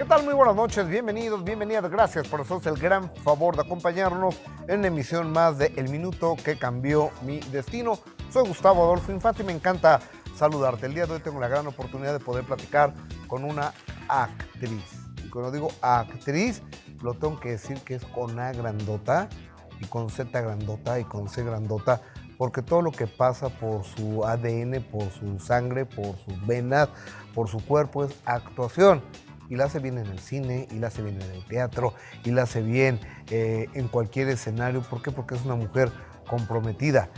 tal? Muy buenas noches, bienvenidos, bienvenidas, gracias por hacernos el gran favor de acompañarnos en una emisión más de El Minuto que Cambió Mi Destino. Soy Gustavo Adolfo Infante y me encanta saludarte. El día de hoy tengo la gran oportunidad de poder platicar con una actriz. Y cuando digo actriz, lo tengo que decir que es con A grandota, y con Z grandota, y con C grandota, porque todo lo que pasa por su ADN, por su sangre, por sus venas, por su cuerpo es actuación. Y la hace bien en el cine, y la hace bien en el teatro, y la hace bien en cualquier escenario. ¿Por qué? Porque es una mujer comprometida.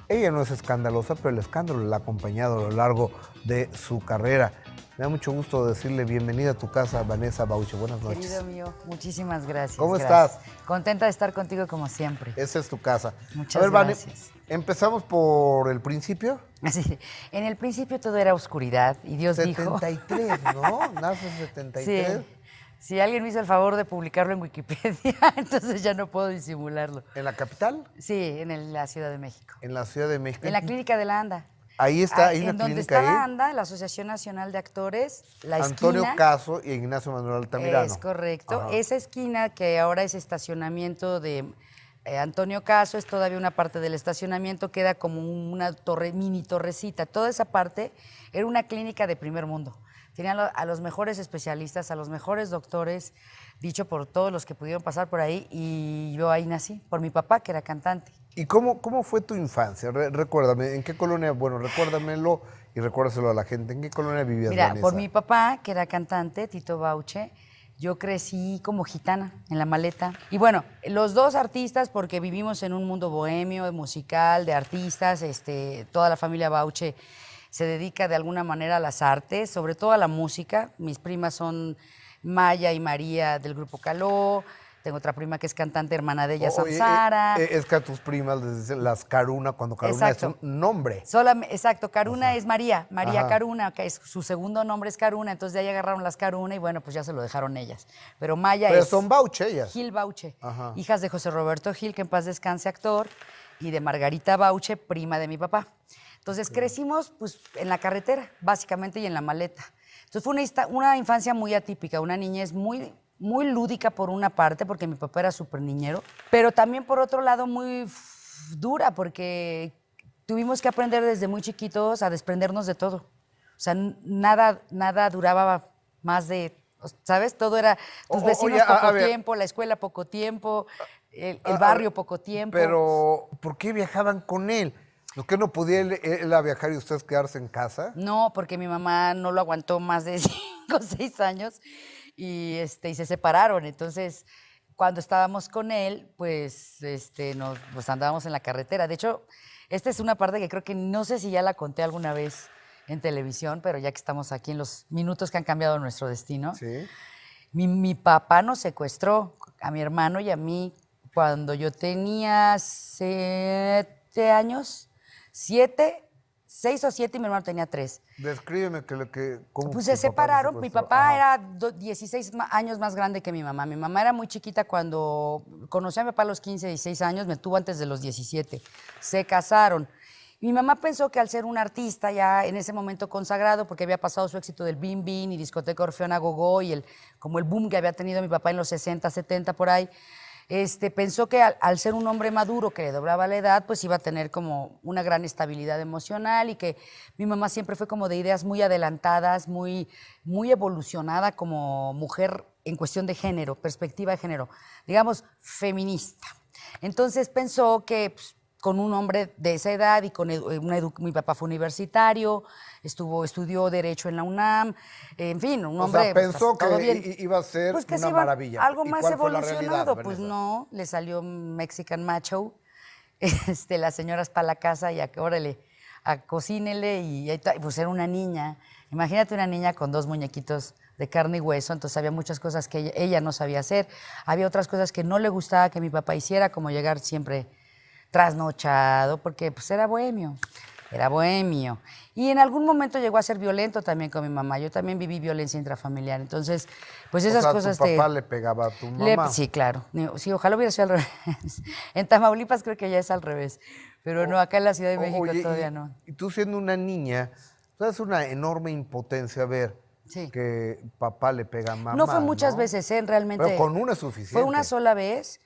Ella no es escandalosa, pero el escándalo la ha acompañado a lo largo de su carrera. Me da mucho gusto decirle bienvenida a tu casa, Vanessa Bauche. Buenas noches. Querido mío, muchísimas gracias. ¿Cómo gracias. estás? Contenta de estar contigo como siempre. Esa es tu casa. Muchas a ver, gracias. Vane, empezamos por el principio. Así, en el principio todo era oscuridad y Dios 73, dijo... ¿no? Nace en 73. Sí. Si alguien me hizo el favor de publicarlo en Wikipedia, entonces ya no puedo disimularlo. ¿En la capital? Sí, la Ciudad de México. En la Ciudad de México. En la Clínica de la ANDA. Ahí está, hay una en donde clínica está la ahí. ANDA, la Asociación Nacional de Actores, la Antonio esquina. Caso y Ignacio Manuel Altamirano. Es correcto. Ajá. Esa esquina que ahora es estacionamiento de Antonio Caso, es todavía una parte del estacionamiento, queda como una torre, mini torrecita. Toda esa parte era una clínica de primer mundo. Tenían a los mejores especialistas, a los mejores doctores, dicho por todos los que pudieron pasar por ahí, y yo ahí nací, por mi papá, que era cantante. ¿Y cómo fue tu infancia? Recuérdame, ¿en qué colonia? Bueno, recuérdamelo y recuérdaselo a la gente. ¿En qué colonia vivías, Mira, Vanessa? por mi papá, que era cantante, Tito Bauche, yo crecí como gitana en La Maleta. Y bueno, los dos artistas, porque vivimos en un mundo bohemio, musical, de artistas, toda la familia Bauche se dedica de alguna manera a las artes, sobre todo a la música. Mis primas son Maya y María del grupo Caló. Tengo otra prima que es cantante, hermana de ella, Oye, Samsara. es que a tus primas les dicen las Caruna, cuando Caruna Exacto. es un nombre. Exacto, Caruna Ajá. es María Ajá. Caruna, que es, su segundo nombre es Caruna, entonces de ahí agarraron las Caruna y bueno, pues ya se lo dejaron ellas. Pero Maya Pero es... son Bauche ellas. Gil Bauche, Ajá. hijas de José Roberto Gil, que en paz descanse, actor, y de Margarita Bauche, prima de mi papá. Entonces crecimos pues, en la carretera, básicamente, y en La Maleta. Entonces fue una infancia muy atípica, una niñez muy lúdica por una parte, porque mi papá era súper niñero, pero también por otro lado muy dura, porque tuvimos que aprender desde muy chiquitos a desprendernos de todo. O sea, nada duraba más de, ¿sabes? Todo era tus vecinos poco tiempo, la escuela poco tiempo, el barrio poco tiempo. Pero, ¿por qué viajaban con él? ¿Por qué no podía él a viajar y ustedes quedarse en casa? No, porque mi mamá no lo aguantó más de 5 o 6 años y se separaron. Entonces, cuando estábamos con él, pues andábamos en la carretera. De hecho, esta es una parte que creo que no sé si ya la conté alguna vez en televisión, pero ya que estamos aquí en los minutos que han cambiado nuestro destino. Sí. Mi papá nos secuestró a mi hermano y a mí cuando yo tenía 7 años, 6 o 7 y mi hermano tenía 3. Descríbeme cómo Pues tu se papá separaron. te Mi secuestró. papá Ajá. era 16 años más grande que mi mamá. Mi mamá era muy chiquita cuando conocí a mi papá a los 15, 16 años, me tuvo antes de los 17. Se casaron. Mi mamá pensó que al ser un artista ya en ese momento consagrado, porque había pasado su éxito del Bim Bim y Discoteca Orfeona Gogó y como el boom que había tenido mi papá en los 60, 70 por ahí, pensó que al ser un hombre maduro que le doblaba la edad, pues iba a tener como una gran estabilidad emocional y que mi mamá siempre fue como de ideas muy adelantadas, muy evolucionada como mujer en cuestión de género, perspectiva de género, digamos, feminista. Entonces pensó que pues, con un hombre de esa edad y con mi papá fue universitario, estudió Derecho en la UNAM, en fin, un hombre... O sea, pensó todo que bien. iba a ser Pues que una se iba maravilla. algo ¿Y más cuál fue la evolucionado, realidad, pues Vanessa? no, le salió Mexican Macho, las señoras para la casa y órale, cocínele y ahí pues era una niña. Imagínate una niña con 2 muñequitos de carne y hueso, entonces había muchas cosas que ella no sabía hacer, había otras cosas que no le gustaba que mi papá hiciera, como llegar siempre trasnochado, porque pues era bohemio. Y en algún momento llegó a ser violento también con mi mamá. Yo también viví violencia intrafamiliar. Entonces, pues esas cosas... Tu papá le pegaba a tu mamá. Sí, claro. Sí, ojalá hubiera sido al revés. En Tamaulipas creo que ya es al revés. Pero no, acá en la Ciudad de México Oye, todavía no. Y tú siendo una niña, es una enorme impotencia ver Sí. que papá le pega a mamá. No fue muchas ¿no? veces, realmente. Pero con una es suficiente. Fue una sola vez,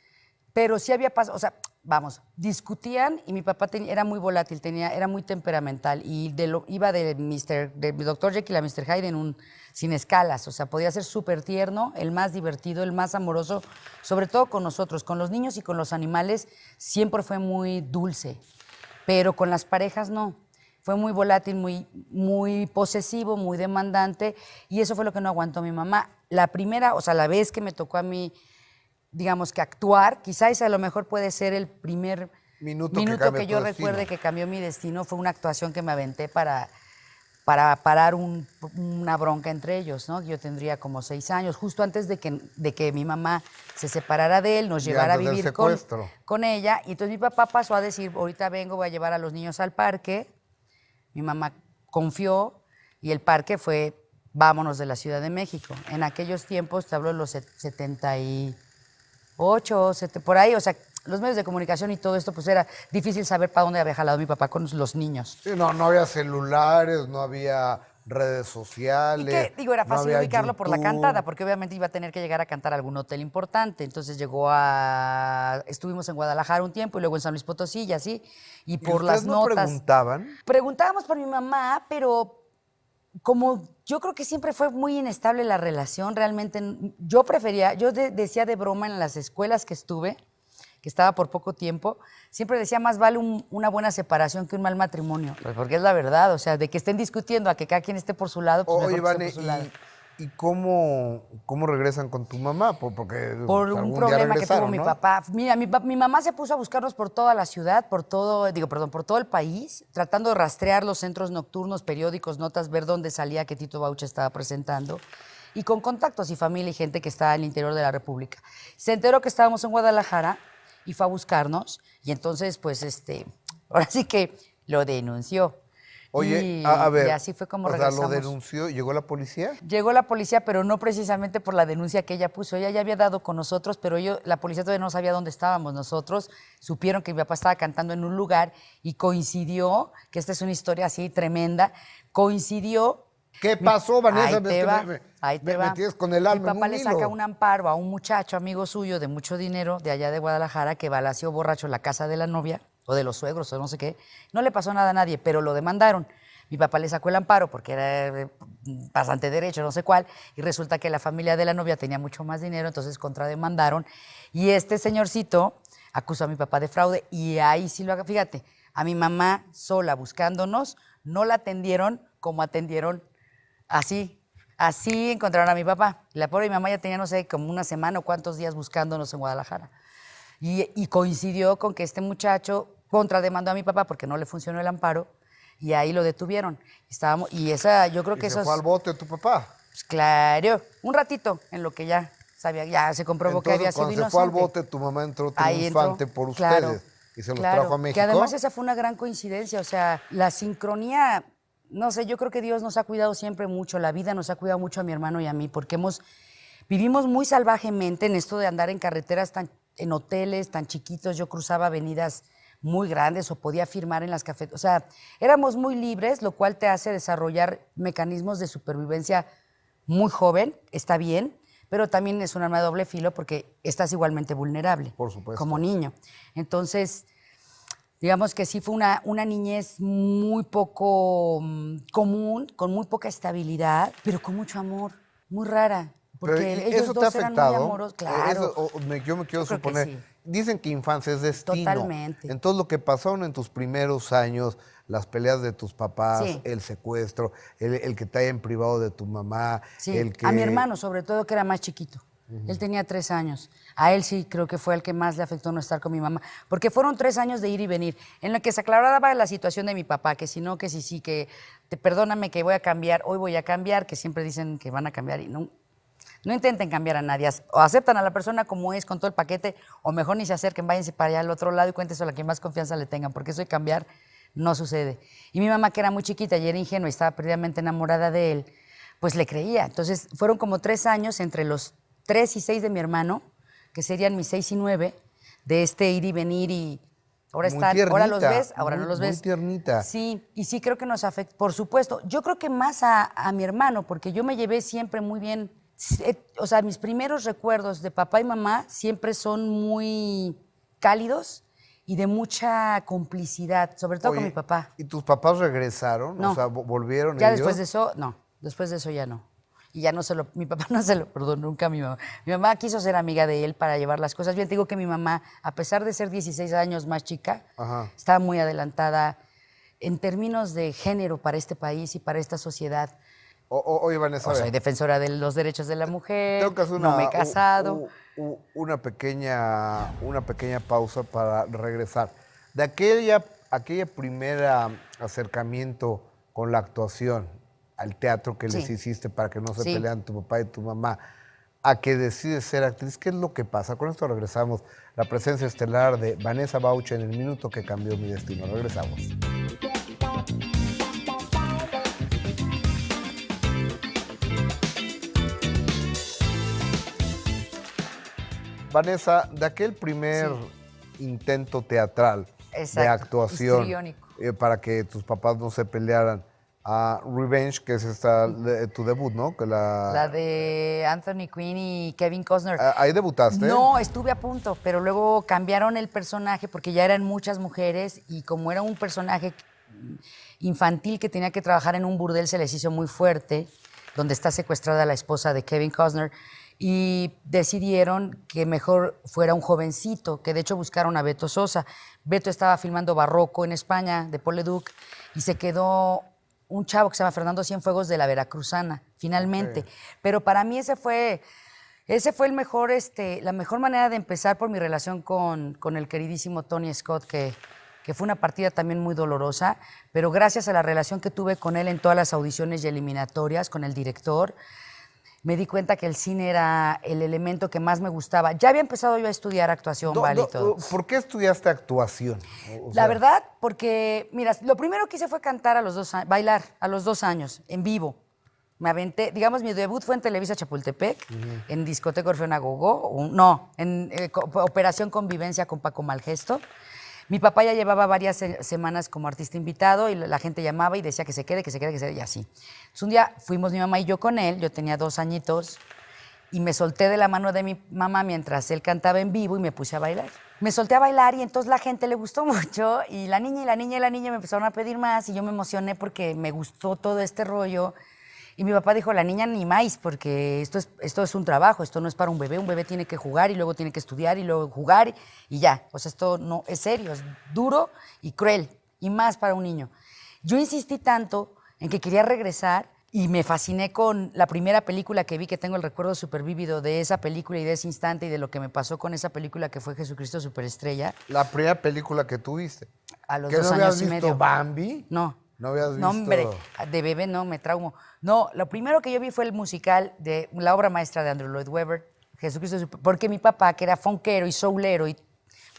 pero sí había pasado, o sea, vamos, discutían y mi papá era muy volátil, era muy temperamental y iba de Dr. Jekyll a Mr. Hyde sin escalas, o sea, podía ser súper tierno, el más divertido, el más amoroso, sobre todo con nosotros, con los niños y con los animales, siempre fue muy dulce, pero con las parejas no. Fue muy volátil, muy posesivo, muy demandante, y eso fue lo que no aguantó mi mamá. La primera, o sea, la vez que me tocó a mí, digamos que actuar, quizás a lo mejor puede ser el primer Minuto que yo recuerde que cambió mi destino, fue una actuación que me aventé para parar una bronca entre ellos, ¿no? Yo tendría como 6 años, justo antes de que mi mamá se separara de él, nos llevara a vivir con ella, y entonces mi papá pasó a decir, ahorita vengo, voy a llevar a los niños al parque. Mi mamá confió y el parque fue, vámonos de la Ciudad de México. En aquellos tiempos, te hablo de los 78, por ahí, o sea, los medios de comunicación y todo esto, pues era difícil saber para dónde había jalado mi papá con los niños. Sí, no había celulares, no había redes sociales. Y que, digo, era no fácil había ubicarlo por la YouTube. cantada, porque obviamente iba a tener que llegar a cantar a algún hotel importante. Entonces estuvimos en Guadalajara un tiempo y luego en San Luis Potosí y así. Y por las no notas. preguntaban? Preguntábamos por mi mamá, pero como yo creo que siempre fue muy inestable la relación, realmente yo prefería, decía de broma en las escuelas que estuve, que estaba por poco tiempo, siempre decía más vale una buena separación que un mal matrimonio, pues porque es la verdad, o sea, de que estén discutiendo a que cada quien esté por su lado, pues Oye, mejor que Vane, esté por su lado. ¿y cómo regresan con tu mamá? Porque Por un problema que tuvo mi papá. Mira, mi mamá se puso a buscarnos por toda la ciudad, por todo el país, tratando de rastrear los centros nocturnos, periódicos, notas, ver dónde salía que Tito Baucha estaba presentando, y con contactos y familia y gente que está en el interior de la República. Se enteró que estábamos en Guadalajara y fue a buscarnos, y entonces, pues, ahora sí que lo denunció. Oye, a ver, y así fue como o regresamos. sea, lo denunció, ¿llegó la policía? Llegó la policía, pero no precisamente por la denuncia que ella puso. Ella ya había dado con nosotros, pero la policía todavía no sabía dónde estábamos nosotros. Supieron que mi papá estaba cantando en un lugar y coincidió, que esta es una historia así tremenda, coincidió. ¿Qué pasó, Vanessa? Ahí te va. Me tienes con el alma Mi papá en un le hilo. saca un amparo a un muchacho, amigo suyo, de mucho dinero, de allá de Guadalajara, que balaceó borracho la casa de la novia, o de los suegros, o no sé qué. No le pasó nada a nadie, pero lo demandaron. Mi papá le sacó el amparo porque era pasante derecho, no sé cuál, y resulta que la familia de la novia tenía mucho más dinero, entonces contrademandaron. Y este señorcito acusó a mi papá de fraude, y ahí sí lo haga. Fíjate, a mi mamá sola buscándonos, no la atendieron como atendieron así. Así encontraron a mi papá. La pobre mi mamá ya tenía, no sé, como una semana o cuántos días buscándonos en Guadalajara. Y coincidió con que este muchacho contrademandó a mi papá porque no le funcionó el amparo, y ahí lo detuvieron. Yo creo que eso ¿Se fue al bote tu papá? Pues claro, un ratito en lo que ya sabía, ya se comprobó que había sido Entonces, inocente. cuando se fue al bote, tu mamá entró triunfante por claro, ustedes y se los claro, trajo a México. Que además esa fue una gran coincidencia, o sea, la sincronía, no sé, yo creo que Dios nos ha cuidado siempre mucho, la vida nos ha cuidado mucho a mi hermano y a mí, porque vivimos muy salvajemente en esto de andar en carreteras en hoteles tan chiquitos. Yo cruzaba avenidas muy grandes o podía firmar en las cafeterías. O sea, éramos muy libres, lo cual te hace desarrollar mecanismos de supervivencia muy joven, está bien, pero también es un arma de doble filo porque estás igualmente vulnerable. Por supuesto. Como niño. Entonces, digamos que sí fue una niñez muy poco común, con muy poca estabilidad, pero con mucho amor, muy rara. Porque Pero, ellos ¿eso dos te ha eran afectado? muy amorosos. Claro. Yo me quiero Yo creo que suponer. sí. Dicen que infancia es destino. Totalmente. Entonces, lo que pasaron en tus primeros años, las peleas de tus papás, Sí. el secuestro, el que te hayan privado de tu mamá, Sí, el que... a mi hermano, sobre todo, que era más chiquito. Él tenía 3 años. A él sí creo que fue el que más le afectó no estar con mi mamá. Porque fueron 3 años de ir y venir, en la que se aclaraba la situación de mi papá, que si no, que sí, que perdóname que voy a cambiar, hoy voy a cambiar, que siempre dicen que van a cambiar y no intenten cambiar a nadie. O aceptan a la persona como es, con todo el paquete, o mejor ni se acerquen, váyanse para allá al otro lado y cuéntenselo a quien más confianza le tengan, porque eso de cambiar no sucede. Y mi mamá, que era muy chiquita y era ingenua y estaba perdidamente enamorada de él, pues le creía. Entonces fueron como 3 años entre los 3 y 6 de mi hermano, que serían mis 6 y 9, de ir y venir y Ahora Muy ahora los tiernita, ves, ahora no los ves. Muy tiernita. Sí, y sí creo que nos afecta, por supuesto. Yo creo que más a mi hermano, porque yo me llevé siempre muy bien. O sea, mis primeros recuerdos de papá y mamá siempre son muy cálidos y de mucha complicidad, sobre todo con mi Oye, papá. ¿y tus papás regresaron? No. O sea, ¿volvieron Ya ellos? después de eso, no. Después de eso ya no. Y ya no se lo, mi papá no se lo perdonó nunca a mi mamá. Mi mamá quiso ser amiga de él para llevar las cosas bien. Te digo que mi mamá, a pesar de ser 16 años más chica, Ajá. estaba muy adelantada en términos de género para este país y para esta sociedad. Oye, Vanessa, a Soy ver, defensora de los derechos de la mujer, tengo que hacer no me he casado. una pequeña pausa para regresar. De aquella primera acercamiento con la actuación al teatro que les Sí. hiciste para que no se Sí. pelearan tu papá y tu mamá, a que decides ser actriz, ¿qué es lo que pasa? Con esto regresamos. La presencia estelar de Vanessa Bauch en El minuto que cambió mi destino. Regresamos. Vanessa, de aquel primer intento teatral de Exacto, actuación histriónico. Para que tus papás no se pelearan, a Revenge, que es tu debut, ¿no? La de Anthony Quinn y Kevin Costner. Ahí debutaste. No, estuve a punto, pero luego cambiaron el personaje porque ya eran muchas mujeres y como era un personaje infantil que tenía que trabajar en un burdel, se les hizo muy fuerte, donde está secuestrada la esposa de Kevin Costner, y decidieron que mejor fuera un jovencito, que de hecho buscaron a Beto Sosa. Beto estaba filmando Barroco en España, de Paul Leduc, y se quedó un chavo que se llama Fernando Cienfuegos de la Veracruzana, finalmente. Ok. Pero para mí ese fue el mejor, la mejor manera de empezar por mi relación con el queridísimo Tony Scott, que fue una partida también muy dolorosa, pero gracias a la relación que tuve con él en todas las audiciones y eliminatorias, con el director, me di cuenta que el cine era el elemento que más me gustaba. Ya había empezado yo a estudiar actuación, Vale, y todo. ¿Por qué estudiaste actuación? O La sea, verdad, porque, mira, lo primero que hice fue cantar a los 2 años, bailar a los 2 años, en vivo. Me aventé, digamos, mi debut fue en Televisa Chapultepec, en Discoteca Orfeón Agogó, en Operación Convivencia con Paco Malgesto. Mi papá ya llevaba varias semanas como artista invitado y la gente llamaba y decía que se quede, y así. Entonces un día fuimos mi mamá y yo con él, yo tenía 2 añitos, y me solté de la mano de mi mamá mientras él cantaba en vivo y me puse a bailar. Me solté a bailar y entonces la gente le gustó mucho y la niña me empezaron a pedir más y yo me emocioné porque me gustó todo este rollo. Y mi papá dijo, la niña ni más, porque esto es un trabajo, esto no es para un bebé tiene que jugar y luego tiene que estudiar y luego jugar y ya. O sea, esto no es serio, es duro y cruel, y más para un niño. Yo insistí tanto en que quería regresar y me fasciné con la primera película que vi, que tengo el recuerdo súper vívido de esa película y de ese instante y de lo que me pasó con esa película que fue Jesucristo Superestrella. la primera película que tuviste. A los ¿Que 2 no habías años y visto medio. Bambi? No. ¿No habías visto? No, hombre, de bebé no, me traumo. No, lo primero que yo vi fue el musical de la obra maestra de Andrew Lloyd Webber, Jesucristo, porque mi papá, que era funkero y soulero y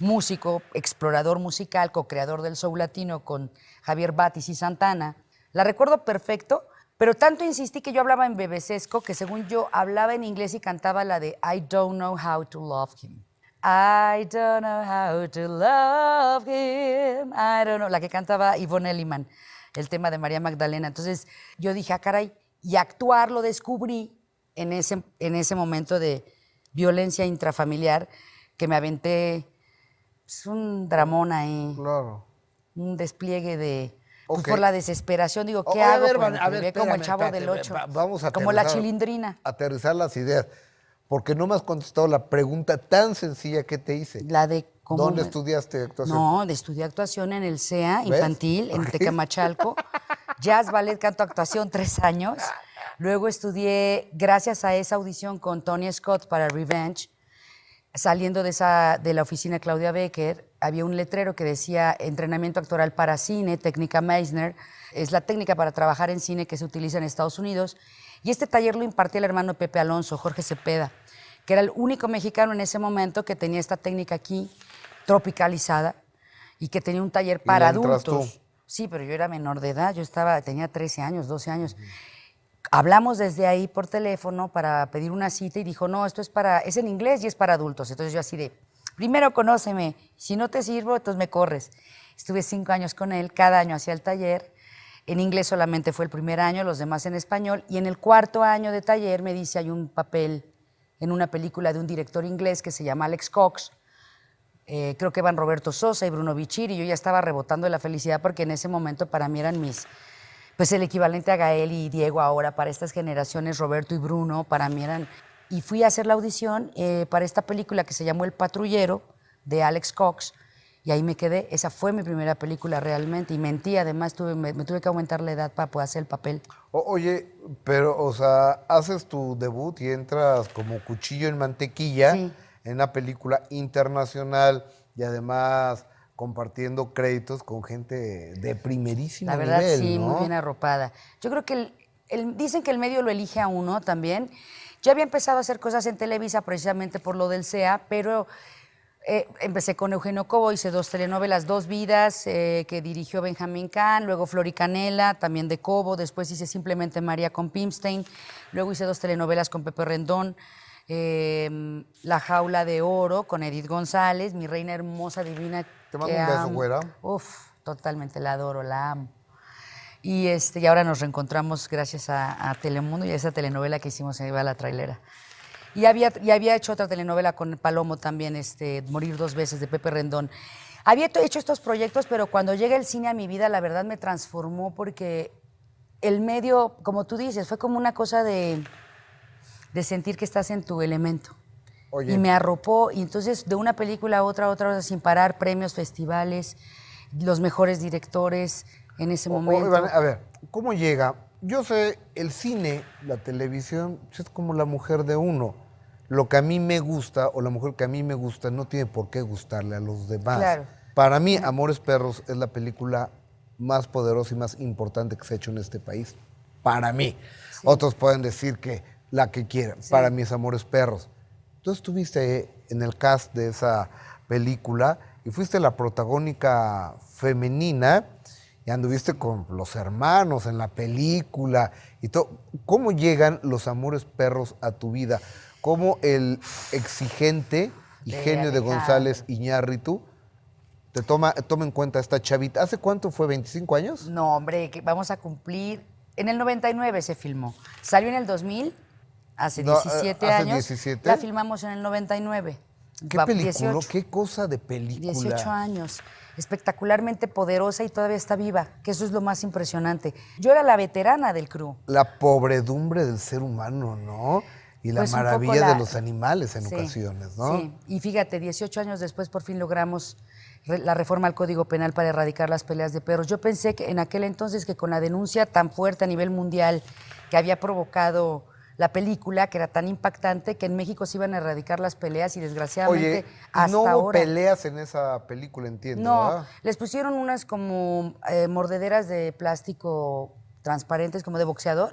músico, explorador musical, co-creador del soul latino con Javier Batis y Santana, la recuerdo perfecto, pero tanto insistí que yo hablaba en bebecesco que según yo hablaba en inglés y cantaba la de I don't know how to love him. I don't know how to love him. I don't know. La que cantaba Yvonne Elliman, el tema de María Magdalena. Entonces yo dije, caray, y actuar lo descubrí en ese momento de violencia intrafamiliar que me aventé. Es un dramón ahí, Claro. un despliegue de... pues, Ok. por la desesperación, digo, ¿qué Oye, a hago? ver, Pues, Van, a ver, me como el espérame, Chavo espérate, del 8. Vamos a como la aterrizar- chilindrina. Aterrizar las ideas. Porque no me has contestado la pregunta tan sencilla que te hice. La de cómo ¿Dónde me- estudiaste actuación? No, estudié actuación en el CEA ¿Ves? infantil, en Ok. Tecamachalco. Jazz, ballet, canto, actuación, 3 años. Luego estudié, gracias a esa audición con Tony Scott para Revenge, saliendo de la oficina de Claudia Becker, había un letrero que decía entrenamiento actoral para cine, técnica Meissner. Es la técnica para trabajar en cine que se utiliza en Estados Unidos. Y este taller lo impartía el hermano Pepe Alonso, Jorge Cepeda, que era el único mexicano en ese momento que tenía esta técnica aquí tropicalizada y que tenía un taller para le entras adultos. tú. Sí, pero yo era menor de edad, tenía 13 años, 12 años. Hablamos desde ahí por teléfono para pedir una cita y dijo, no, esto es en inglés y es para adultos. Entonces yo así de, primero conóceme, si no te sirvo, entonces me corres. Estuve 5 años con él, cada año hacía el taller. En inglés solamente fue el primer año, los demás en español. Y en el 4.º año de taller me dice, hay un papel en una película de un director inglés que se llama Alex Cox. Creo que van Roberto Sosa y Bruno Bichir, y yo ya estaba rebotando de la felicidad porque en ese momento para mí eran pues el equivalente a Gael y Diego ahora, para estas generaciones, Roberto y Bruno, para mí eran... Y fui a hacer la audición para esta película que se llamó El Patrullero, de Alex Cox, y ahí me quedé. Esa fue mi primera película realmente, y mentí, además me tuve que aumentar la edad para poder hacer el papel. Oye, pero, o sea, haces tu debut y entras como cuchillo en mantequilla Sí. en una película internacional y además compartiendo créditos con gente de primerísimo La verdad, nivel, sí, ¿no? muy bien arropada. Yo creo que dicen que el medio lo elige a uno también. Yo había empezado a hacer cosas en Televisa precisamente por lo del CEA, pero empecé con Eugenio Cobo, hice 2 telenovelas, 2 vidas, que dirigió Benjamín Kahn, luego Flor y Canela, también de Cobo, después hice Simplemente María con Pimstein, luego hice 2 telenovelas con Pepe Rendón, La Jaula de Oro con Edith González, Mi Reina Hermosa Divina. Te mando que un beso, amo. güera. Uf, totalmente la adoro, la amo. Y ahora nos reencontramos gracias a Telemundo y a esa telenovela que hicimos en Iba la Trailera. Y había hecho otra telenovela con Palomo también, Morir 2 veces, de Pepe Rendón. Había hecho estos proyectos, pero cuando llega el cine a mi vida, la verdad me transformó porque el medio, como tú dices, fue como una cosa de sentir que estás en tu elemento. Oye. Y me arropó, y entonces de una película a otra, sin parar, premios, festivales, los mejores directores en ese momento. Iván, a ver, ¿cómo llega? Yo sé, el cine, la televisión, es como la mujer de uno. Lo que a mí me gusta o la mujer que a mí me gusta no tiene por qué gustarle a los demás. Claro. Para mí, Amores Perros es la película más poderosa y más importante que se ha hecho en este país. Para mí. Sí. Otros pueden decir que la que quieran. Sí. Para mí es Amores Perros. Tú estuviste en el cast de esa película y fuiste la protagónica femenina y anduviste con los hermanos en la película y todo. ¿Cómo llegan los Amores Perros a tu vida? ¿Cómo el exigente y genio de González Iñárritu te toma en cuenta esta chavita? ¿Hace cuánto fue? ¿25 años? No, hombre, que vamos a cumplir... En el 99 se filmó. Salió en el 2000, hace 17 años. 17. La filmamos en el 99. ¿Qué película? ¿Qué cosa de película? 18 años. Espectacularmente poderosa y todavía está viva, que eso es lo más impresionante. Yo era la veterana del crew. La pobredumbre del ser humano, ¿no? Y la pues maravilla de los animales en ocasiones, ¿no? Sí, y fíjate, 18 años después por fin logramos la reforma al Código Penal para erradicar las peleas de perros. Yo pensé que en aquel entonces que con la denuncia tan fuerte a nivel mundial que había provocado la película, que era tan impactante, que en México se iban a erradicar las peleas y desgraciadamente hasta no hubo ahora... peleas en esa película, entiendo, No, ¿verdad? les pusieron unas como mordederas de plástico transparentes, como de boxeador.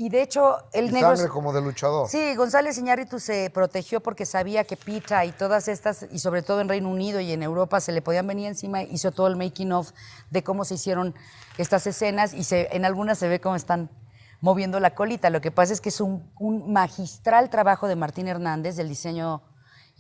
Y de hecho, el negro... Sangre como de luchador. Sí, González Iñárritu se protegió porque sabía que Pita y todas estas, y sobre todo en Reino Unido y en Europa, se le podían venir encima. Hizo todo el making of de cómo se hicieron estas escenas y en algunas se ve cómo están moviendo la colita. Lo que pasa es que es un magistral trabajo de Martín Hernández, del diseño,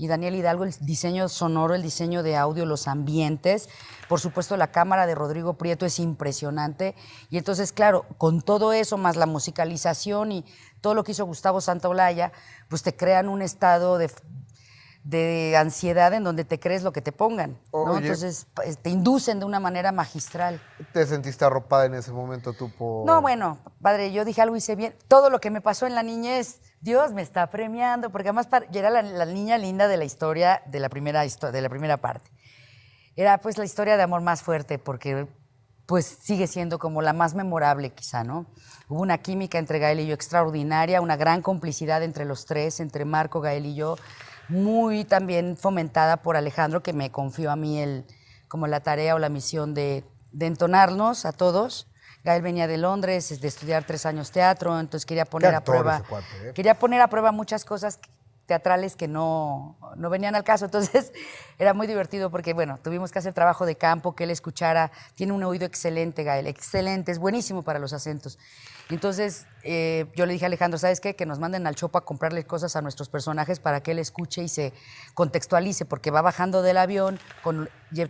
y Daniel Hidalgo, el diseño sonoro, el diseño de audio, los ambientes. Por supuesto, la cámara de Rodrigo Prieto es impresionante. Y entonces, claro, con todo eso, más la musicalización y todo lo que hizo Gustavo Santaolalla, pues te crean un estado de ansiedad en donde te crees lo que te pongan, ¿no? Oye, entonces te inducen de una manera magistral. ¿Te sentiste arropada en ese momento tú por...? No, bueno, padre, yo dije algo hice bien. Todo lo que me pasó en la niñez, Dios me está premiando, porque además yo era la niña linda de la historia, de la primera parte. Era pues la historia de amor más fuerte, porque pues sigue siendo como la más memorable quizá, ¿no? Hubo una química entre Gael y yo extraordinaria, una gran complicidad entre los tres, entre Marco, Gael y yo, muy también fomentada por Alejandro, que me confió a mí como la tarea o la misión de entonarnos a todos. Gael venía de Londres, de estudiar 3 años teatro, entonces quería poner a prueba muchas cosas teatrales que no venían al caso. Entonces, era muy divertido porque, bueno, tuvimos que hacer trabajo de campo, que él escuchara. Tiene un oído excelente, Gael, excelente, es buenísimo para los acentos. Entonces, yo le dije a Alejandro, ¿sabes qué? Que nos manden al Chopo a comprarle cosas a nuestros personajes para que él escuche y se contextualice, porque va bajando del avión,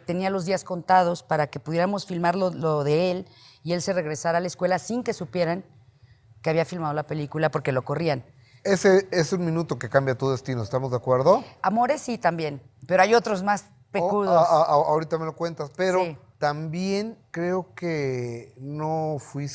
tenía los días contados para que pudiéramos filmar lo de él y él se regresara a la escuela sin que supieran que había filmado la película porque lo corrían. Ese es un minuto que cambia tu destino, ¿estamos de acuerdo? Amores sí también, pero hay otros más pecudos. Ahorita me lo cuentas, pero Sí. también creo que no fue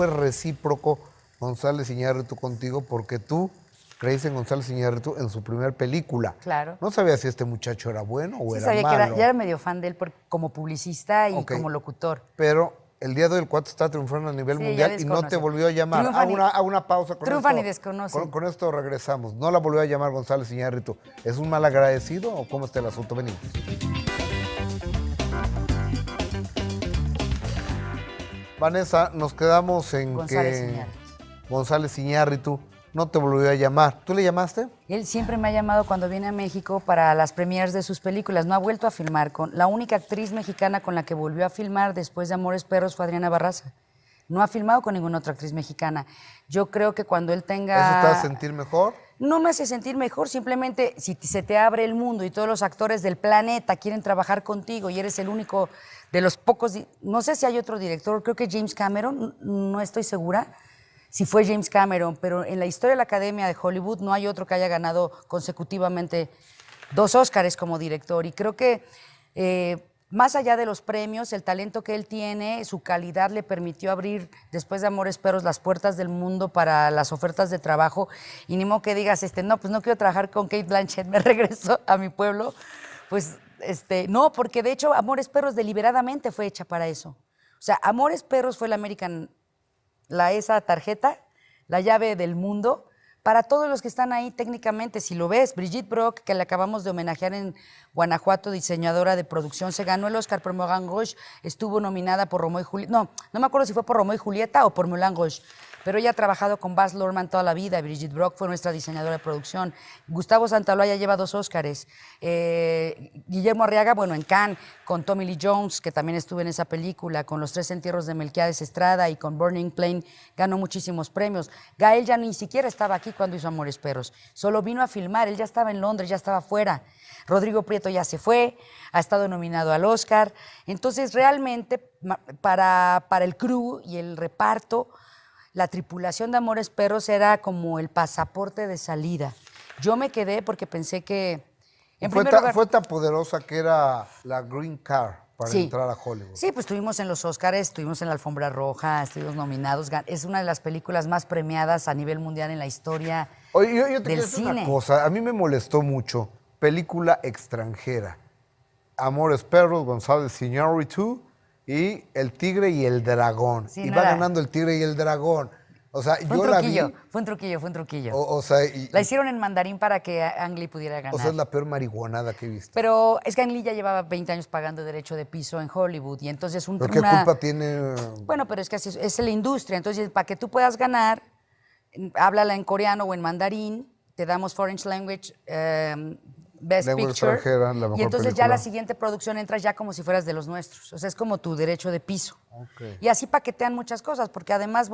recíproco González Iñárritu contigo porque tú creíste en González Iñárritu en su primer película. Claro. No sabía si este muchacho era bueno o Sí, era sabía malo. que ya era medio fan de él como publicista y Ok. como locutor. Pero el día de hoy el cuate está triunfando a nivel Sí, mundial ya y no te desconoce. volvió a llamar. Triunfan y- A una pausa con triunfan esto. y desconocen. Con esto regresamos. ¿No la volvió a llamar González Iñárritu? ¿Es un mal agradecido o cómo está el asunto? Venimos. Vanessa, nos quedamos en González que Iñárritu. González Iñárritu no te volvió a llamar. ¿Tú le llamaste? Él siempre me ha llamado cuando viene a México para las premieres de sus películas. No ha vuelto a filmar. La única actriz mexicana con la que volvió a filmar después de Amores Perros fue Adriana Barraza. No ha filmado con ninguna otra actriz mexicana. Yo creo que cuando él tenga... ¿Eso te hace sentir mejor? No me hace sentir mejor, simplemente si se te abre el mundo y todos los actores del planeta quieren trabajar contigo y eres el único de los pocos... No sé si hay otro director, creo que James Cameron, no estoy segura si fue James Cameron, pero en la historia de la Academia de Hollywood no hay otro que haya ganado consecutivamente 2 Óscares como director. Y creo que más allá de los premios, el talento que él tiene, su calidad le permitió abrir, después de Amores Perros, las puertas del mundo para las ofertas de trabajo. Y ni modo que digas, no, pues no quiero trabajar con Kate Blanchett, me regreso a mi pueblo. Pues, no, porque de hecho Amores Perros deliberadamente fue hecha para eso. O sea, Amores Perros fue esa tarjeta, la llave del mundo, para todos los que están ahí técnicamente. Si lo ves, Brigitte Brock, que le acabamos de homenajear en Guanajuato, diseñadora de producción, se ganó el Oscar por Moulin Rouge, estuvo nominada por Romeo y Julieta, no me acuerdo si fue por Romeo y Julieta o por Moulin Rouge, pero ella ha trabajado con Baz Luhrmann toda la vida. Brigitte Brock fue nuestra diseñadora de producción. Gustavo Santaolalla lleva 2 Óscares. Guillermo Arriaga, en Cannes, con Tommy Lee Jones, que también estuvo en esa película, con Los 3 entierros de Melquiades Estrada y con Burning Plain, ganó muchísimos premios. Gael ya ni siquiera estaba aquí cuando hizo Amores Perros, solo vino a filmar, él ya estaba en Londres, ya estaba fuera. Rodrigo Prieto ya se fue, ha estado nominado al Oscar. Entonces, realmente, para el crew y el reparto, la tripulación de Amores Perros era como el pasaporte de salida. Yo me quedé porque pensé que, en primer lugar... Fue tan poderosa que era la green card para Sí. entrar a Hollywood. Sí, pues estuvimos en los Óscares, estuvimos en la Alfombra Roja, estuvimos nominados. Es una de las películas más premiadas a nivel mundial en la historia Oye, yo te del quiero decir cine. una cosa. A mí me molestó mucho. Película extranjera. Amores Perros, González Iñárritu y El Tigre y el Dragón. Sí, y no va era- ganando El Tigre y el Dragón. O sea, Fue yo un la vi. truquillo, fue un truquillo. O sea, La hicieron en mandarín para que Ang Lee pudiera ganar. o sea, es la peor marihuanada que he visto. Pero es que Ang Lee ya llevaba 20 años pagando derecho de piso en Hollywood y entonces ¿Pero qué culpa tiene? Bueno, pero es que es la industria. Entonces, para que tú puedas ganar, háblala en coreano o en mandarín, te damos Foreign Language Best Lengua Picture. extranjera, la mejor Y entonces ya película. la siguiente producción entras ya como si fueras de los nuestros. O sea, es como tu derecho de piso. Ok. Y así paquetean muchas cosas, porque además,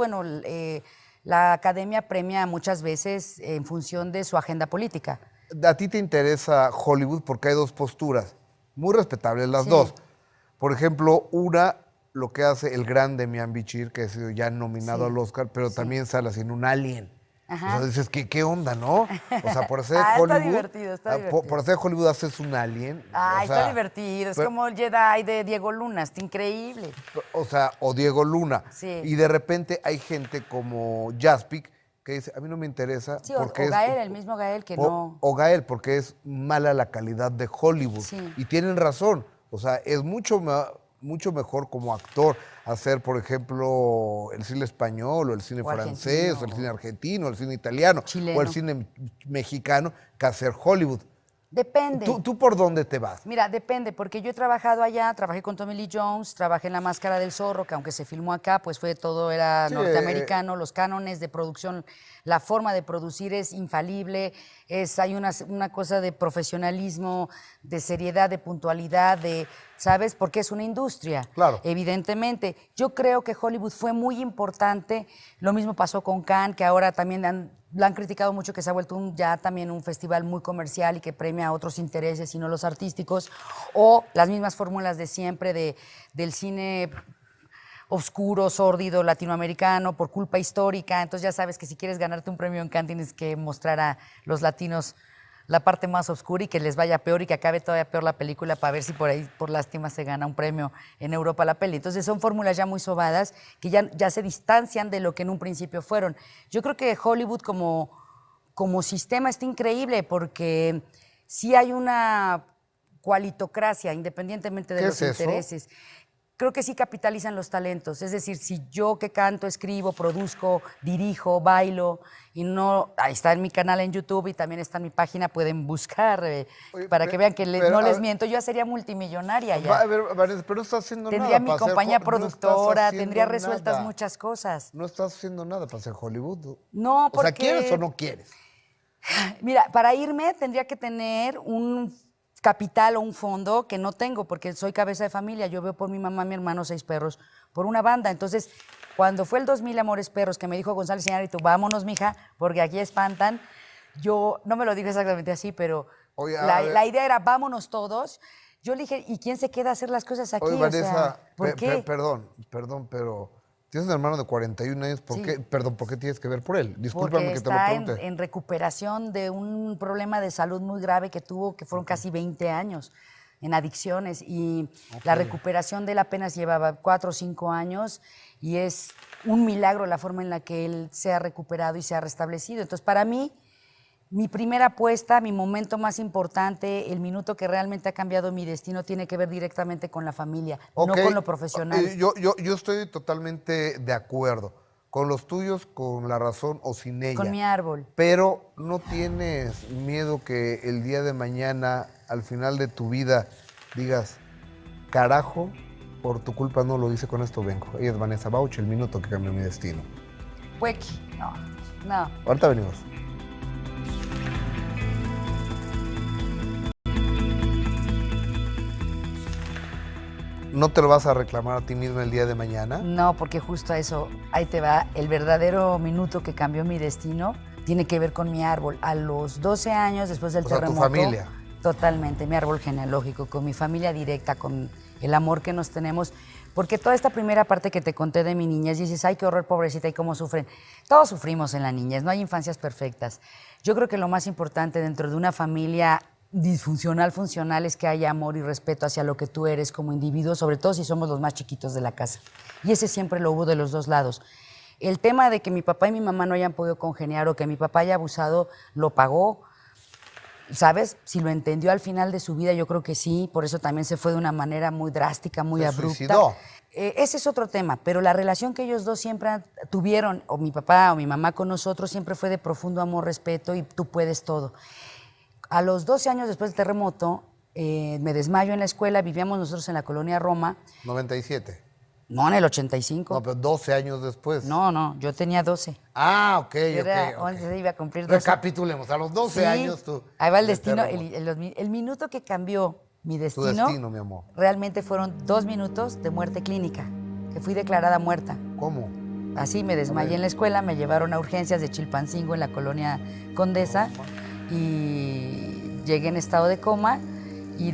la academia premia muchas veces en función de su agenda política. A ti te interesa Hollywood porque hay 2 posturas, muy respetables las Sí. 2. Por ejemplo, una, lo que hace el gran Demian Bichir, que ha sido ya nominado Sí. al Oscar, pero también sale haciendo un Alien. Ajá. O sea, dices, ¿qué onda, no? O sea, por hacer Ah, está Hollywood... divertido, está divertido. Por hacer Hollywood haces un Alien. Ay, o sea, está divertido. Es pero- como el Jedi de Diego Luna, está increíble. O sea, o Diego Luna. Sí. Y de repente hay gente como Jaspic que dice, a mí no me interesa Sí, o porque Gael, el mismo Gael que no... O Gael, porque es mala la calidad de Hollywood. Sí. Y tienen razón. O sea, es mucho mejor como actor hacer, por ejemplo, el cine español, o el cine O francés, argentino. o el cine argentino, o el cine italiano, Chileno. o el cine mexicano, que hacer Hollywood. Depende. ¿Tú por dónde te vas? Mira, depende, porque yo he trabajado allá, trabajé con Tommy Lee Jones, trabajé en La Máscara del Zorro, que aunque se filmó acá, pues era Sí, norteamericano, los cánones de producción, la forma de producir es infalible, hay una cosa de profesionalismo, de seriedad, de puntualidad, ¿sabes? Porque es una industria, Claro. evidentemente. Yo creo que Hollywood fue muy importante, lo mismo pasó con Cannes, que ahora también lo han criticado mucho, que se ha vuelto ya también un festival muy comercial y que premia a otros intereses y no los artísticos, o las mismas fórmulas de siempre del cine oscuro, sórdido, latinoamericano, por culpa histórica. Entonces ya sabes que si quieres ganarte un premio en Cannes tienes que mostrar a los latinos la parte más oscura y que les vaya peor y que acabe todavía peor la película para ver si por ahí, por lástima, se gana un premio en Europa la peli. Entonces son fórmulas ya muy sobadas que ya se distancian de lo que en un principio fueron. Yo creo que Hollywood como sistema está increíble porque sí hay una cualitocracia, independientemente de ¿Qué los es eso? intereses. Creo que sí capitalizan los talentos. Es decir, si yo que canto, escribo, produzco, dirijo, bailo, y no, ahí está en mi canal en YouTube y también está en mi página, pueden buscar Oye, para que vean que pero, no a les ver, miento. Yo ya sería multimillonaria A ya. ver, Vanessa, pero no estás haciendo Tendría nada mi para hacer compañía no productora, estás tendría haciendo resueltas nada. muchas cosas. No estás haciendo nada para hacer Hollywood. No, O sea, porque ¿quieres o no quieres? mira, para irme tendría que tener un capital o un fondo que no tengo porque soy cabeza de familia. Yo veo por mi mamá, mi hermano, 6 perros por una banda. Entonces, cuando fue el 2000 Amores Perros que me dijo González Iñárritu, vámonos, mija, porque aquí espantan, yo no me lo digo exactamente así, pero Oye, a la, ver. la idea era vámonos todos. Yo le dije, ¿y quién se queda a hacer las cosas aquí? Oye, O sea, Vanessa, ¿por qué? perdón, pero tienes un hermano de 41 años, Sí. ¿por qué tienes que ver por él? Discúlpame Porque que te lo está pregunte. en recuperación de un problema de salud muy grave que tuvo, que fueron casi 20 años en adicciones. Y la recuperación de él apenas llevaba 4 o 5 años y es un milagro la forma en la que él se ha recuperado y se ha restablecido. Entonces, para mí, mi primera apuesta, mi momento más importante, el minuto que realmente ha cambiado mi destino, tiene que ver directamente con la familia, no Ok, con lo profesional. yo estoy totalmente de acuerdo. Con los tuyos, con la razón o sin ella. Con mi árbol. Pero ¿no tienes miedo que el día de mañana, al final de tu vida, digas, carajo, por tu culpa no lo hice, con esto vengo? Ella es Vanessa Bauch, el minuto que cambió mi destino. Huequi. No. Ahorita venimos. ¿No te lo vas a reclamar a ti mismo el día de mañana? No, porque justo a eso, ahí te va, el verdadero minuto que cambió mi destino tiene que ver con mi árbol. A los 12 años, después del O sea, tu terremoto. familia. Totalmente, mi árbol genealógico, con mi familia directa, con el amor que nos tenemos. Porque toda esta primera parte que te conté de mi niñez, dices, ay, qué horror, pobrecita, y cómo sufren. Todos sufrimos en la niñez, no hay infancias perfectas. Yo creo que lo más importante dentro de una familia disfuncional, funcional, es que haya amor y respeto hacia lo que tú eres como individuo, sobre todo si somos los más chiquitos de la casa. Y ese siempre lo hubo de los dos lados. El tema de que mi papá y mi mamá no hayan podido congeniar o que mi papá haya abusado, lo pagó, ¿sabes? Si lo entendió al final de su vida, yo creo que sí, por eso también se fue de una manera muy drástica, muy Se abrupta. suicidó. Ese es otro tema, pero la relación que ellos dos siempre tuvieron, o mi papá o mi mamá con nosotros, siempre fue de profundo amor, respeto y tú puedes todo. A los 12 años después del terremoto, me desmayo en la escuela, vivíamos nosotros en la colonia Roma, 97. no en el 85. No, pero 12 años después. No, yo tenía 12. Ah, ok, Yo era ok. 11, iba a cumplir 12. Recapitulemos, a los 12 Sí, años tú. ahí va el en destino, terremoto. el minuto que cambió mi Tu destino, destino, mi amor. realmente fueron 2 minutos de muerte clínica, que fui declarada muerta. ¿Cómo? Así me desmayé en la escuela, me llevaron a urgencias de Chilpancingo en la colonia Condesa y llegué en estado de coma y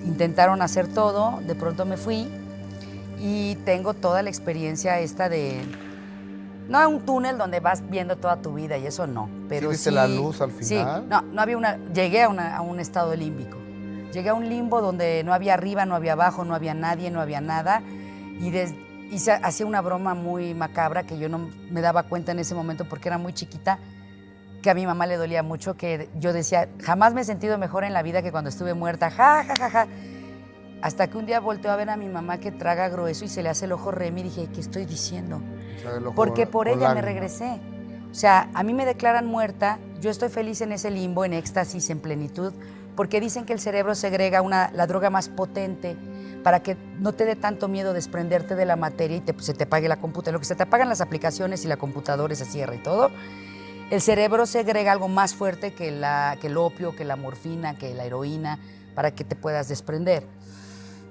intentaron hacer todo, de pronto me fui y tengo toda la experiencia esta de, no un túnel donde vas viendo toda tu vida y eso no, pero viste la luz al final? Sí, no había llegué a un estado límbico, llegué a un limbo donde no había arriba, no había abajo, no había nadie, no había nada y hacía una broma muy macabra que yo no me daba cuenta en ese momento porque era muy chiquita, que a mi mamá le dolía mucho, que yo decía, jamás me he sentido mejor en la vida que cuando estuve muerta, ja, ja, ja, ja. Hasta que un día volteó a ver a mi mamá que traga grueso y se le hace el ojo remi y dije, ¿qué estoy diciendo? O sea, el ojo Porque por con ella me lágrima. regresé. O sea, a mí me declaran muerta, yo estoy feliz en ese limbo, en éxtasis, en plenitud, porque dicen que el cerebro segrega la droga más potente para que no te dé tanto miedo desprenderte de la materia y se te apague la computadora. Lo que se te apagan las aplicaciones y la computadora se cierra y todo, el cerebro segrega algo más fuerte que el opio, que la morfina, que la heroína, para que te puedas desprender.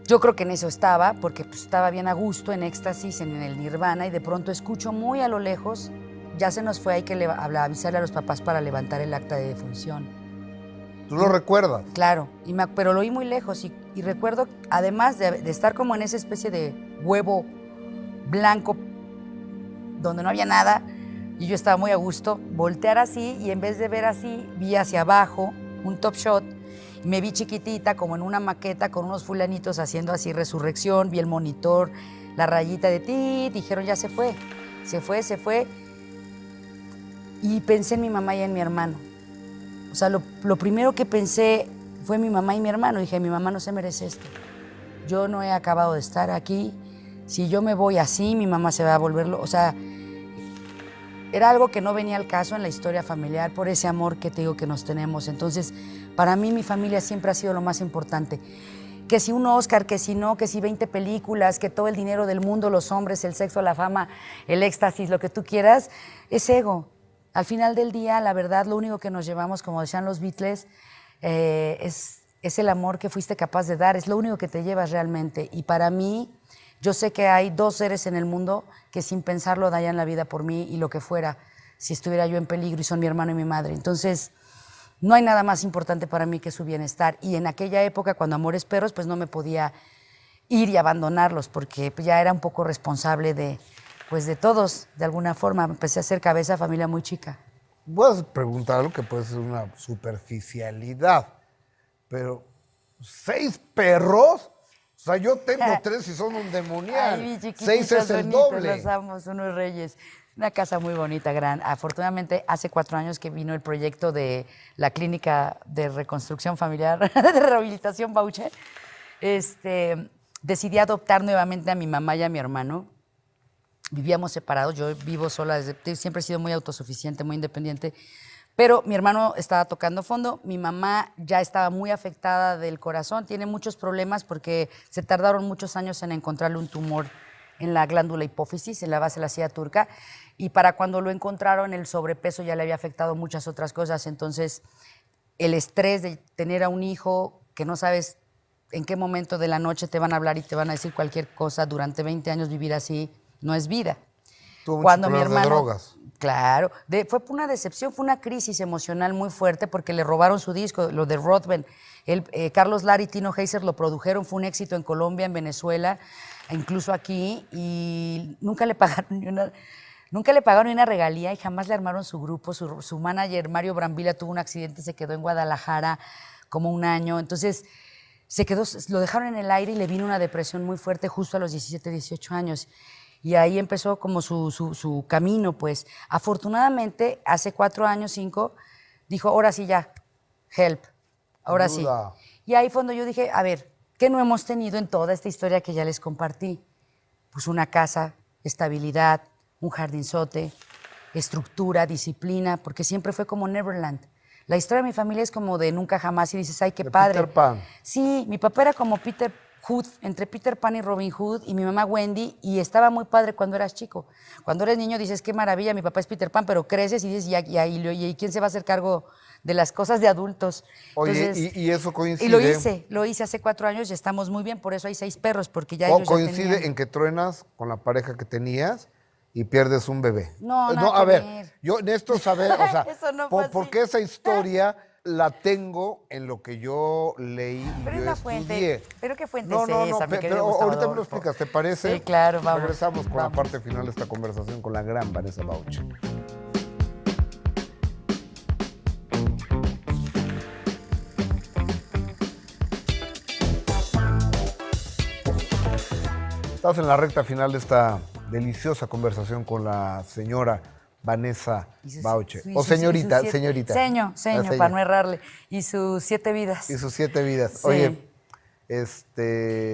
Yo creo que en eso estaba, porque pues, estaba bien a gusto, en éxtasis, en el nirvana, y de pronto escucho muy a lo lejos, ya se nos fue, hay que avisarle a los papás para levantar el acta de defunción. ¿Tú lo recuerdas? Claro, pero lo oí muy lejos y recuerdo, además de estar como en esa especie de huevo blanco donde no había nada y yo estaba muy a gusto, voltear así y en vez de ver así, vi hacia abajo un top shot. Me vi chiquitita como en una maqueta con unos fulanitos haciendo así resurrección, vi el monitor, la rayita de ti, dijeron ya se fue. Y pensé en mi mamá y en mi hermano. O sea, lo primero que pensé fue mi mamá y mi hermano. Dije, mi mamá no se merece esto. Yo no he acabado de estar aquí. Si yo me voy así, mi mamá se va a volverlo. O sea, era algo que no venía al caso en la historia familiar por ese amor que te digo que nos tenemos. Entonces, para mí mi familia siempre ha sido lo más importante. Que si un Oscar, que si no, que si 20 películas, que todo el dinero del mundo, los hombres, el sexo, la fama, el éxtasis, lo que tú quieras, es ego. Al final del día, la verdad, lo único que nos llevamos, como decían los Beatles, es el amor que fuiste capaz de dar. Es lo único que te llevas realmente. Y para mí, yo sé que hay 2 seres en el mundo que sin pensarlo darían la vida por mí y lo que fuera si estuviera yo en peligro, y son mi hermano y mi madre. Entonces, no hay nada más importante para mí que su bienestar. Y en aquella época, cuando Amores Perros, pues no me podía ir y abandonarlos porque pues, ya era un poco responsable de todos, de alguna forma. Empecé a ser cabeza de familia muy chica. Voy a preguntar algo que puede ser una superficialidad, pero 6 perros. O sea, yo tengo 3 y son un demonial. Ay, mi chiquititos 6 es el bonitos, doble. Los amo, son unos reyes. Una casa muy bonita, gran. Afortunadamente, hace 4 años que vino el proyecto de la clínica de reconstrucción familiar, de rehabilitación Bauche, decidí adoptar nuevamente a mi mamá y a mi hermano. Vivíamos separados, yo vivo sola, siempre he sido muy autosuficiente, muy independiente, pero mi hermano estaba tocando fondo, mi mamá ya estaba muy afectada del corazón, tiene muchos problemas porque se tardaron muchos años en encontrarle un tumor en la glándula hipófisis, en la base de la silla turca, y para cuando lo encontraron el sobrepeso ya le había afectado muchas otras cosas, entonces el estrés de tener a un hijo que no sabes en qué momento de la noche te van a hablar y te van a decir cualquier cosa, durante 20 años vivir así no es vida. Tuvo Cuando mi muchos problemas hermano, de drogas. Claro, fue una decepción, fue una crisis emocional muy fuerte porque le robaron su disco, lo de Rodben. Carlos Lara y Tino Heiser lo produjeron, fue un éxito en Colombia, en Venezuela, incluso aquí, y nunca le pagaron ni una regalía y jamás le armaron su grupo. Su manager, Mario Brambilla, tuvo un accidente, se quedó en Guadalajara como 1 año, entonces lo dejaron en el aire y le vino una depresión muy fuerte justo a los 17, 18 años. Y ahí empezó como su camino, pues. Afortunadamente, hace 4 años, 5, dijo, ahora sí ya, help, ahora Ayuda. sí. Y ahí fue cuando yo dije, a ver, ¿qué no hemos tenido en toda esta historia que ya les compartí? Pues una casa, estabilidad, un jardinzote, estructura, disciplina, porque siempre fue como Neverland. La historia de mi familia es como de nunca jamás y dices, ay, qué De padre. Peter Pan. Sí, mi papá era como Peter Hood, entre Peter Pan y Robin Hood, y mi mamá Wendy, y estaba muy padre cuando eras chico. Cuando eres niño dices, qué maravilla, mi papá es Peter Pan, pero creces y dices, ¿y quién se va a hacer cargo de las cosas de adultos? Oye, Entonces, y eso coincide. y lo hice hace 4 años y estamos muy bien, por eso hay 6 perros, porque ya ellos ya coincide tenían... en que truenas con la pareja que tenías y pierdes un bebé. No, nada a que ver, ver. yo necesito saber, o sea, Eso no fue así. porque esa historia la tengo en lo que yo leí y Pero yo es la estudié. fuente. ¿Pero qué fuente No, es no, no, esa, mi querido pero Gustavo ahorita me lo Adolfo? explicas, ¿te parece? Sí, claro, vamos. Regresamos con la vamos. parte final de esta conversación con la gran Vanessa Bauche. Estás en la recta final de esta deliciosa conversación con la señora Vanessa Bauche. O señorita, señorita. Seño, para no errarle. Y sus 7 vidas. Y sus 7 vidas. Sí. Oye,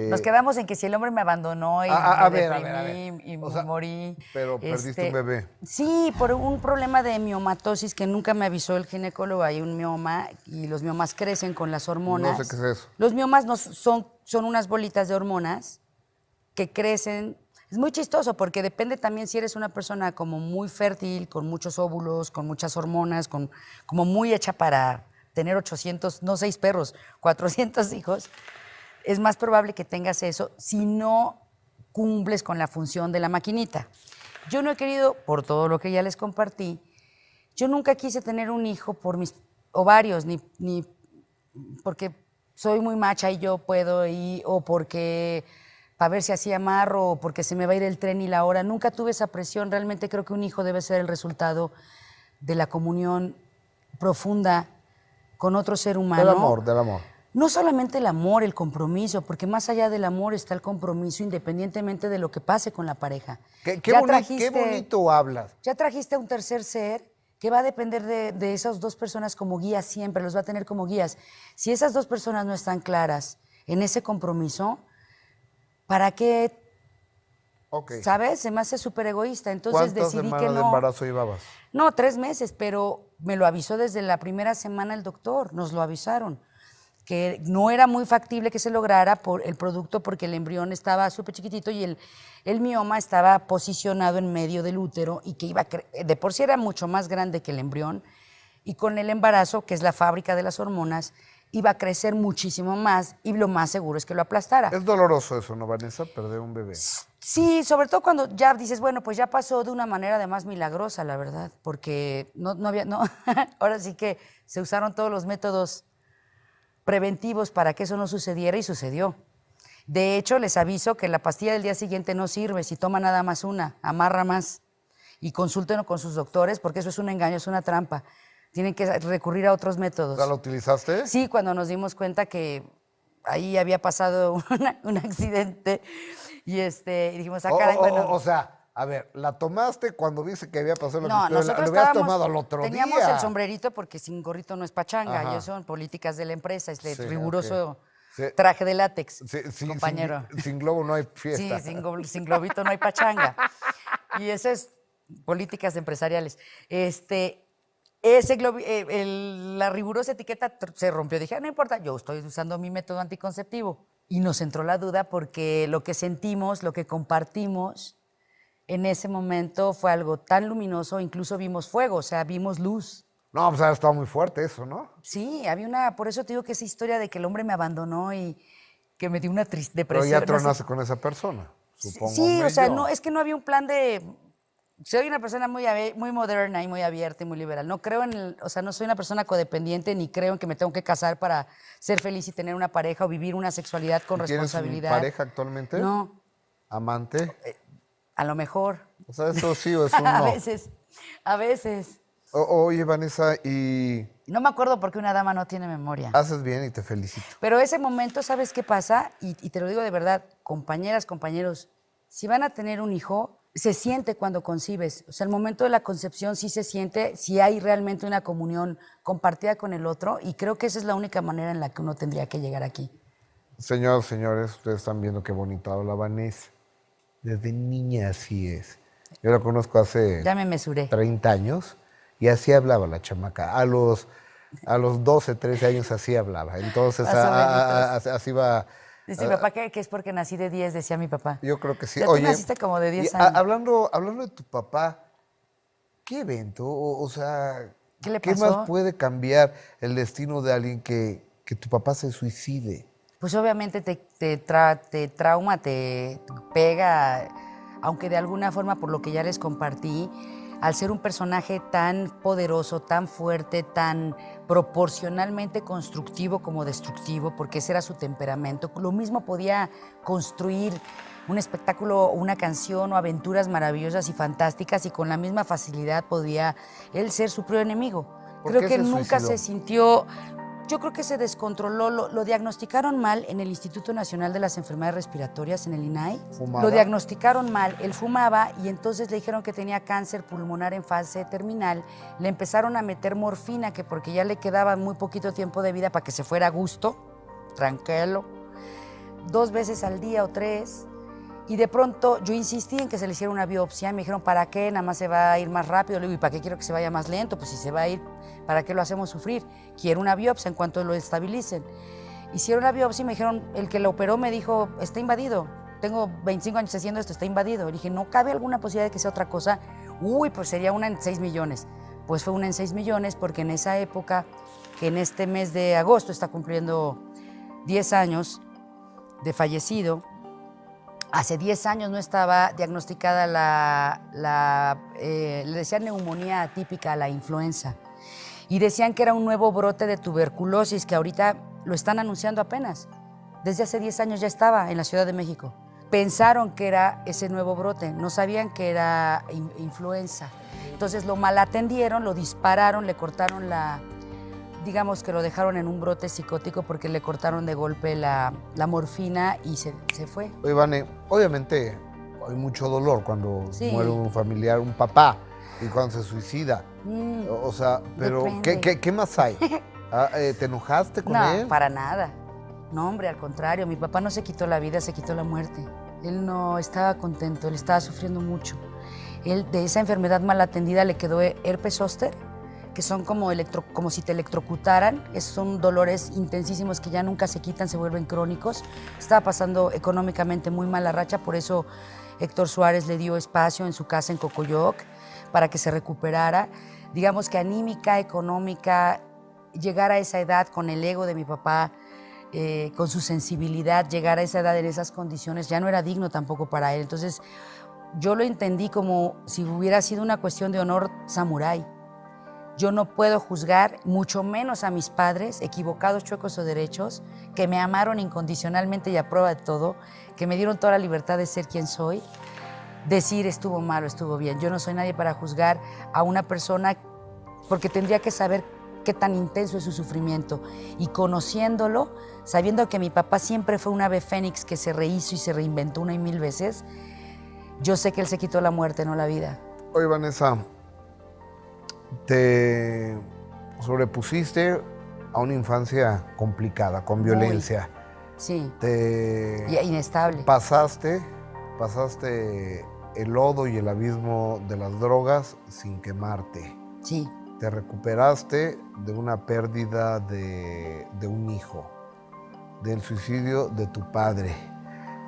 Nos quedamos en que si el hombre me abandonó y a me ver, deprimí y o sea, morí. pero perdiste un bebé. Sí, por un problema de miomatosis que nunca me avisó el ginecólogo. Hay un mioma y los miomas crecen con las hormonas. No sé qué es eso. Los miomas no son unas bolitas de hormonas que crecen. Es muy chistoso porque depende también si eres una persona como muy fértil, con muchos óvulos, con muchas hormonas, como muy hecha para tener 800, no 6 perros, 400 hijos. Es más probable que tengas eso si no cumples con la función de la maquinita. Yo no he querido, por todo lo que ya les compartí, yo nunca quise tener un hijo por mis ovarios, ni porque soy muy macha y yo puedo, o porque para ver si así amarro, o porque se me va a ir el tren y la hora. Nunca tuve esa presión. Realmente creo que un hijo debe ser el resultado de la comunión profunda con otro ser humano. Del amor. No solamente el amor, el compromiso, porque más allá del amor está el compromiso independientemente de lo que pase con la pareja. Qué bonito hablas. Ya trajiste a un tercer ser que va a depender de esas dos personas como guías siempre, los va a tener como guías. Si esas dos personas no están claras en ese compromiso, ¿para qué? Okay. ¿Sabes? Se me hace súper egoísta. Entonces decidí que no. ¿Cuántas semanas de embarazo llevabas? No, 3 meses, pero me lo avisó desde la primera semana el doctor, nos lo avisaron, que no era muy factible que se lograra por el producto porque el embrión estaba súper chiquitito y el mioma estaba posicionado en medio del útero y que iba de por sí era mucho más grande que el embrión y con el embarazo, que es la fábrica de las hormonas, iba a crecer muchísimo más y lo más seguro es que lo aplastara. Es doloroso eso, ¿no, Vanessa? Perder un bebé. Sí, sobre todo cuando ya dices, bueno, pues ya pasó de una manera además milagrosa, la verdad, porque no había, ahora sí que se usaron todos los métodos preventivos para que eso no sucediera y sucedió. De hecho, les aviso que la pastilla del día siguiente no sirve si toma nada más una, amarra más y consúltenlo con sus doctores porque eso es un engaño, es una trampa. Tienen que recurrir a otros métodos. ¿Ya lo utilizaste? Sí, cuando nos dimos cuenta que ahí había pasado un accidente y dijimos, caray, bueno. O sea, a ver, ¿la tomaste cuando viste que había pasado lo No, que nosotros lo habías tomado al otro día? Teníamos el sombrerito porque sin gorrito no es pachanga. Ajá. Y eso son políticas de la empresa, Sí, riguroso sí. traje de látex, Sí, compañero. Sin globo no hay fiesta. Sí, sin globito no hay pachanga. Y eso es políticas empresariales. La rigurosa etiqueta se rompió. Dije, no importa, yo estoy usando mi método anticonceptivo. Y nos entró la duda porque lo que sentimos, lo que compartimos en ese momento fue algo tan luminoso, incluso vimos fuego, o sea, vimos luz. No, pues ha estado muy fuerte eso, ¿no? Sí, por eso te digo que esa historia de que el hombre me abandonó y que me dio una triste Pero depresión. ya tronaste con esa persona, supongo. Sí, o sea, no, es que no había un plan de... Soy una persona muy moderna y muy abierta y muy liberal. No creo no soy una persona codependiente ni creo en que me tengo que casar para ser feliz y tener una pareja o vivir una sexualidad con responsabilidad. ¿Tienes pareja actualmente? No. ¿Amante? A lo mejor. O sea, eso sí o eso no. A veces. Oye, Vanessa, y... No me acuerdo porque una dama no tiene memoria. Haces bien y te felicito. Pero ese momento, ¿sabes qué pasa? Y te lo digo de verdad, compañeras, compañeros, si van a tener un hijo, se siente cuando concibes. O sea, el momento de la concepción sí se siente, si hay realmente una comunión compartida con el otro, y creo que esa es la única manera en la que uno tendría que llegar aquí. Señoras, señores, ustedes están viendo qué bonito habla Vanessa. Desde niña así es. Yo la conozco hace... Ya me mesuré. 30 años y así hablaba la chamaca. A los 12, 13 años así hablaba. Entonces, así va... Dice mi papá que es porque nací de 10, decía mi papá. Yo creo que sí. Ya tú naciste como de 10 años. Hablando de tu papá, ¿qué evento? O sea, ¿Qué le pasó? ¿Qué más puede cambiar el destino de alguien que tu papá se suicide? Pues obviamente te trauma, te pega, aunque de alguna forma, por lo que ya les compartí, al ser un personaje tan poderoso, tan fuerte, tan proporcionalmente constructivo como destructivo, porque ese era su temperamento, lo mismo podía construir un espectáculo, una canción o aventuras maravillosas y fantásticas y con la misma facilidad podía él ser su propio enemigo. Creo que nunca se sintió... Yo creo que se descontroló, lo diagnosticaron mal en el Instituto Nacional de las Enfermedades Respiratorias, en el INAI. ¿Fumaba? Lo diagnosticaron mal, él fumaba y entonces le dijeron que tenía cáncer pulmonar en fase terminal. Le empezaron a meter morfina, que porque ya le quedaba muy poquito tiempo de vida para que se fuera a gusto, tranquilo. 2 veces al día o 3. Y de pronto yo insistí en que se le hiciera una biopsia. Me dijeron, ¿para qué? Nada más se va a ir más rápido. Le digo, ¿y para qué quiero que se vaya más lento? Pues si se va a ir, ¿para qué lo hacemos sufrir? Quiero una biopsia en cuanto lo estabilicen. Hicieron la biopsia y me dijeron, el que lo operó me dijo, está invadido. Tengo 25 años haciendo esto, está invadido. Le dije, ¿no cabe alguna posibilidad de que sea otra cosa? Uy, pues sería una en 6 millones. Pues fue una en 6 millones porque en esa época, que en este mes de agosto está cumpliendo 10 años de fallecido, hace 10 años no estaba diagnosticada le decían neumonía atípica a la influenza. Y decían que era un nuevo brote de tuberculosis, que ahorita lo están anunciando apenas. Desde hace 10 años ya estaba en la Ciudad de México. Pensaron que era ese nuevo brote, no sabían que era influenza. Entonces lo malatendieron, lo dispararon, le cortaron digamos que lo dejaron en un brote psicótico porque le cortaron de golpe la morfina y se fue. Oye, Vane, obviamente hay mucho dolor cuando Sí. muere un familiar, un papá, y cuando se suicida. O sea, pero Depende. ¿qué más hay? ¿Te enojaste con No, él? para nada. No, hombre, al contrario, mi papá no se quitó la vida, se quitó la muerte. Él no estaba contento, él estaba sufriendo mucho. Él, de esa enfermedad mal atendida, le quedó herpes zóster, que son como si te electrocutaran. Son dolores intensísimos que ya nunca se quitan, se vuelven crónicos. Estaba pasando económicamente muy mala racha, por eso Héctor Suárez le dio espacio en su casa en Cocoyoc para que se recuperara. Digamos que anímica, económica, llegar a esa edad con el ego de mi papá, con su sensibilidad, llegar a esa edad en esas condiciones, ya no era digno tampoco para él. Entonces, yo lo entendí como si hubiera sido una cuestión de honor samurái. Yo no puedo juzgar, mucho menos a mis padres, equivocados, chuecos o derechos, que me amaron incondicionalmente y a prueba de todo, que me dieron toda la libertad de ser quien soy, decir estuvo mal o estuvo bien. Yo no soy nadie para juzgar a una persona porque tendría que saber qué tan intenso es su sufrimiento. Y conociéndolo, sabiendo que mi papá siempre fue un ave fénix que se rehizo y se reinventó 1 y 1000 veces, yo sé que él se quitó la muerte, no la vida. Oye, Vanessa, te sobrepusiste a una infancia complicada, con violencia. Sí. Te Inestable. pasaste el lodo y el abismo de las drogas sin quemarte. Sí. Te recuperaste de una pérdida de un hijo, del suicidio de tu padre,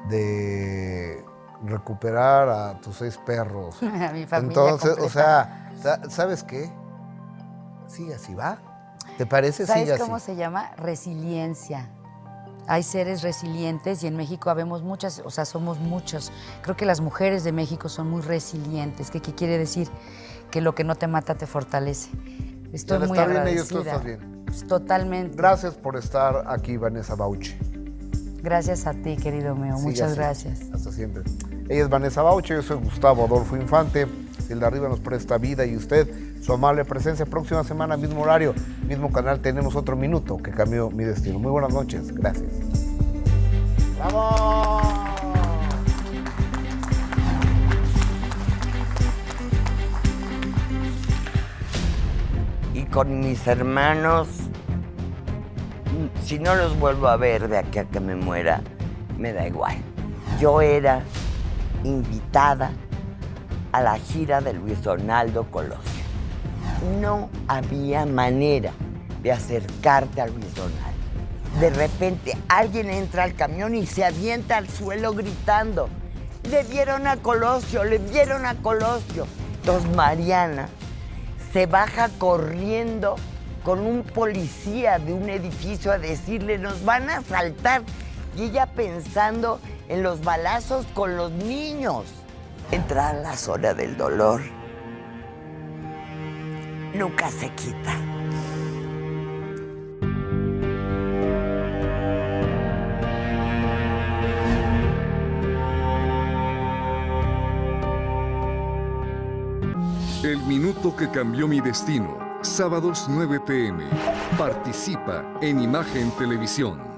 de recuperar a tus 6 perros. A mi familia Entonces, completa. o sea, ¿sabes qué? Sí, así va. ¿Te parece? ¿Sabes Sigue cómo así. se llama? Resiliencia. Hay seres resilientes y en México habemos muchas, o sea, somos muchos. Creo que las mujeres de México son muy resilientes. ¿Qué quiere decir? Que lo que no te mata te fortalece. Estoy El muy estar bien, ellos agradecida. tú estás bien. Pues, totalmente. Gracias por estar aquí, Vanessa Bauche. Gracias a ti, querido mío. Sigue Muchas así. gracias. Hasta siempre. Ella es Vanessa Bauche, yo soy Gustavo Adolfo Infante. Si el de arriba nos presta vida y usted, su amable presencia. Próxima semana, mismo horario, mismo canal, tenemos otro minuto que cambió mi destino. Muy buenas noches. Gracias. ¡Bravo! Y con mis hermanos, si no los vuelvo a ver de aquí a que me muera, me da igual. Yo era invitada a la gira de Luis Donaldo Colosio. No había manera de acercarte a Luis Donaldo. De repente alguien entra al camión y se avienta al suelo gritando, ¡le dieron a Colosio, le dieron a Colosio! Entonces Mariana se baja corriendo con un policía de un edificio a decirle, nos van a asaltar. Y ella pensando en los balazos con los niños. Entrar a la zona del dolor nunca se quita. El minuto que cambió mi destino. Sábados 9 p.m. Participa en Imagen Televisión.